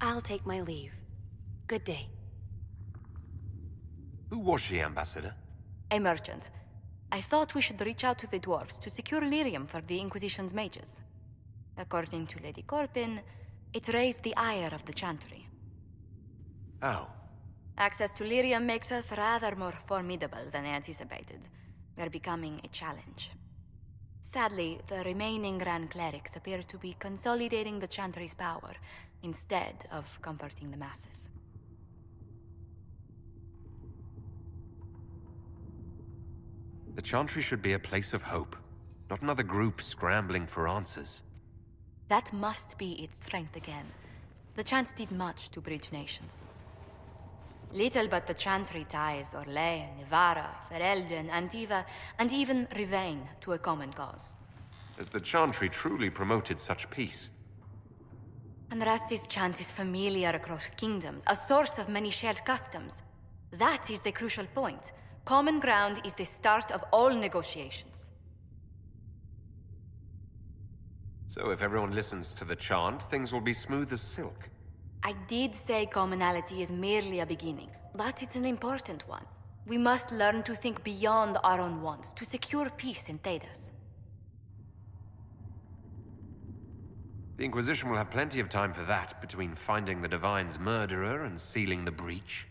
I'll take my leave. Good day. Who was she, Ambassador? A merchant. I thought we should reach out to the dwarves to secure lyrium for the Inquisition's mages. According to Lady Corpin, it raised the ire of the Chantry. How? Access to lyrium makes us rather more formidable than anticipated. We're becoming a challenge. Sadly, the remaining Grand Clerics appear to be consolidating the Chantry's power, instead of comforting the masses. The Chantry should be a place of hope, not another group scrambling for answers. That must be its strength again. The Chants did much to bridge nations. Little but the Chantry ties Orlais, Nevarra, Ferelden, Antiva, and even Rivain to a common cause. Has the Chantry truly promoted such peace? Andraste's chant is familiar across kingdoms, a source of many shared customs. That is the crucial point. Common ground is the start of all negotiations. So if everyone listens to the chant, things will be smooth as silk. I did say commonality is merely a beginning, but it's an important one. We must learn to think beyond our own wants, to secure peace in Thedas. The Inquisition will have plenty of time for that, between finding the Divine's murderer and sealing the breach.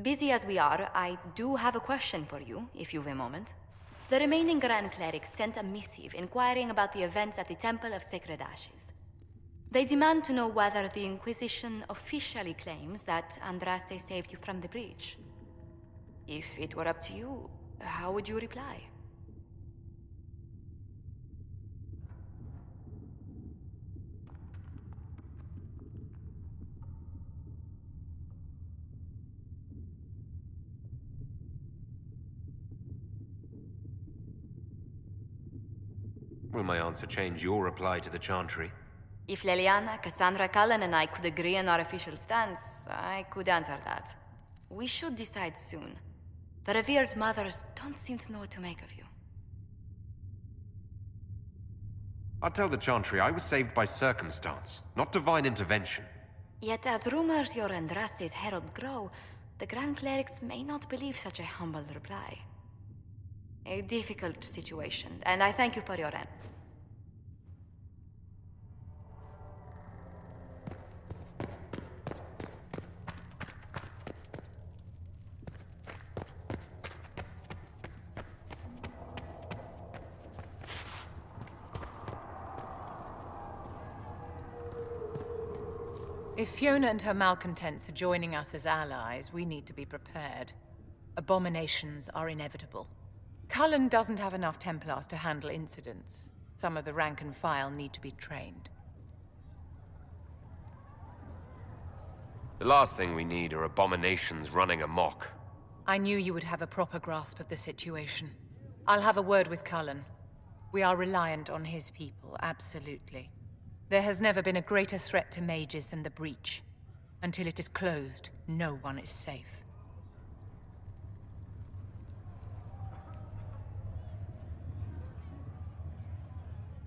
Busy as we are, I do have a question for you, if you've a moment. The remaining Grand Clerics sent a missive inquiring about the events at the Temple of Sacred Ashes. They demand to know whether the Inquisition officially claims that Andraste saved you from the breach. If it were up to you, how would you reply? Will my answer change your reply to the Chantry? If Leliana, Cassandra Cullen, and I could agree on our official stance, I could answer that. We should decide soon. The revered mothers don't seem to know what to make of you. I'll tell the Chantry I was saved by circumstance, not divine intervention. Yet as rumors your Andraste's herald grow, the Grand Clerics may not believe such a humble reply. A difficult situation, and I thank you for your end. If Fiona and her malcontents are joining us as allies, we need to be prepared. Abominations are inevitable. Cullen doesn't have enough Templars to handle incidents. Some of the rank and file need to be trained. The last thing we need are abominations running amok. I knew you would have a proper grasp of the situation. I'll have a word with Cullen. We are reliant on his people, absolutely. There has never been a greater threat to mages than the breach. Until it is closed, no one is safe.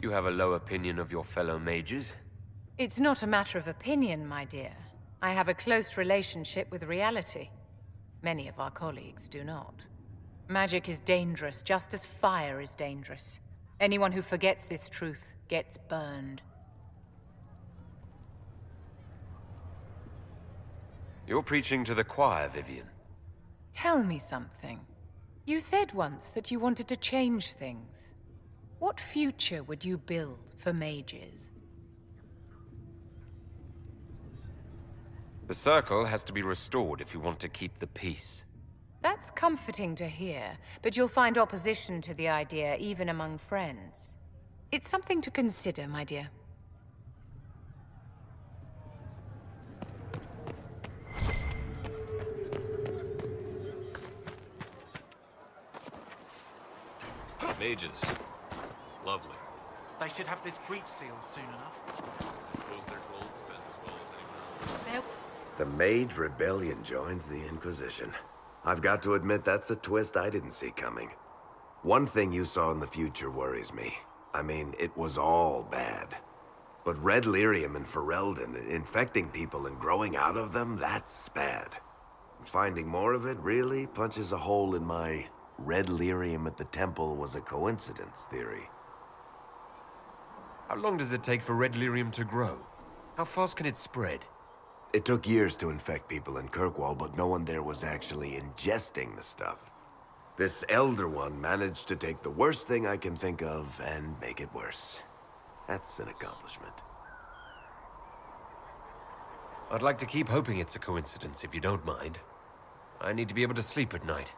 You have a low opinion of your fellow mages? It's not a matter of opinion, my dear. I have a close relationship with reality. Many of our colleagues do not. Magic is dangerous, just as fire is dangerous. Anyone who forgets this truth gets burned. You're preaching to the choir, Vivian. Tell me something. You said once that you wanted to change things. What future would you build for mages? The Circle has to be restored if you want to keep the peace. That's comforting to hear, but you'll find opposition to the idea even among friends. It's something to consider, my dear. Mages. Lovely. They should have this breach sealed soon enough. I suppose their gold spent as well as anyone else. The Mage Rebellion joins the Inquisition. I've got to admit that's a twist I didn't see coming. One thing you saw in the future worries me. I mean, it was all bad. But red lyrium and Ferelden, infecting people and growing out of them, that's bad. Finding more of it really punches a hole in my red lyrium at the temple was a coincidence theory. How long does it take for red lyrium to grow? How fast can it spread? It took years to infect people in Kirkwall, but no one there was actually ingesting the stuff. This Elder One managed to take the worst thing I can think of and make it worse. That's an accomplishment. I'd like to keep hoping it's a coincidence, if you don't mind. I need to be able to sleep at night.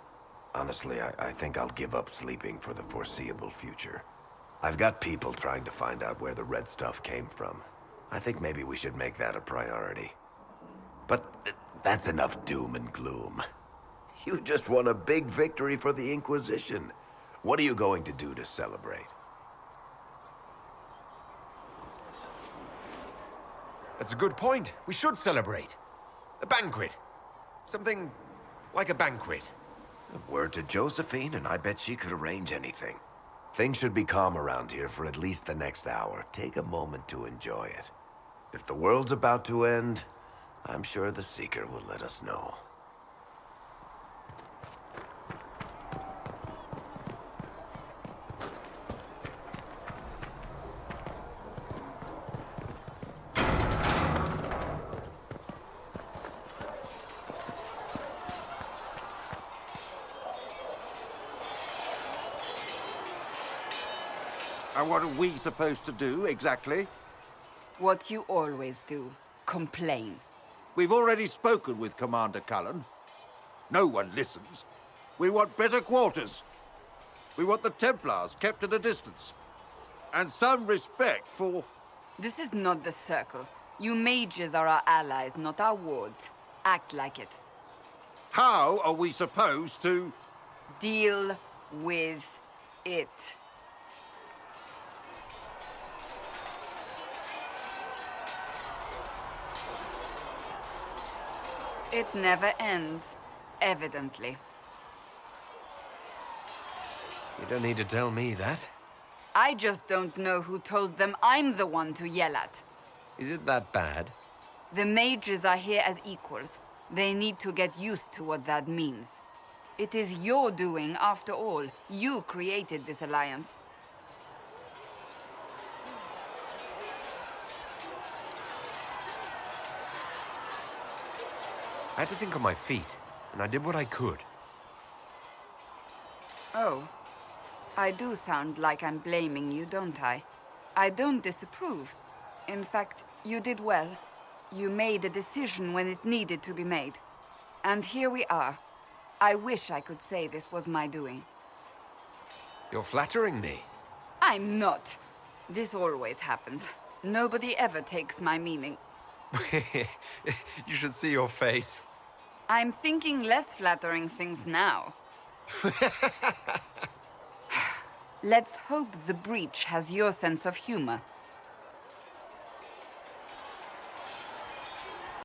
Honestly, I think I'll give up sleeping for the foreseeable future. I've got people trying to find out where the red stuff came from. I think maybe we should make that a priority. But that's enough doom and gloom. You just won a big victory for the Inquisition. What are you going to do to celebrate? That's a good point. We should celebrate. A banquet. Something like a banquet. Word to Josephine, and I bet she could arrange anything. Things should be calm around here for at least the next hour. Take a moment to enjoy it. If the world's about to end, I'm sure the Seeker will let us know. And what are we supposed to do, exactly? What you always do. Complain. We've already spoken with Commander Cullen. No one listens. We want better quarters. We want the Templars kept at a distance. And some respect for... This is not the Circle. You mages are our allies, not our wards. Act like it. How are we supposed to... Deal with it. It never ends, evidently. You don't need to tell me that. I just don't know who told them I'm the one to yell at. Is it that bad? The mages are here as equals. They need to get used to what that means. It is your doing, after all. You created this alliance. I had to think on my feet, and I did what I could. Oh. I do sound like I'm blaming you, don't I? I don't disapprove. In fact, you did well. You made a decision when it needed to be made. And here we are. I wish I could say this was my doing. You're flattering me. I'm not. This always happens. Nobody ever takes my meaning. You should see your face. I'm thinking less flattering things now. Let's hope the breach has your sense of humor.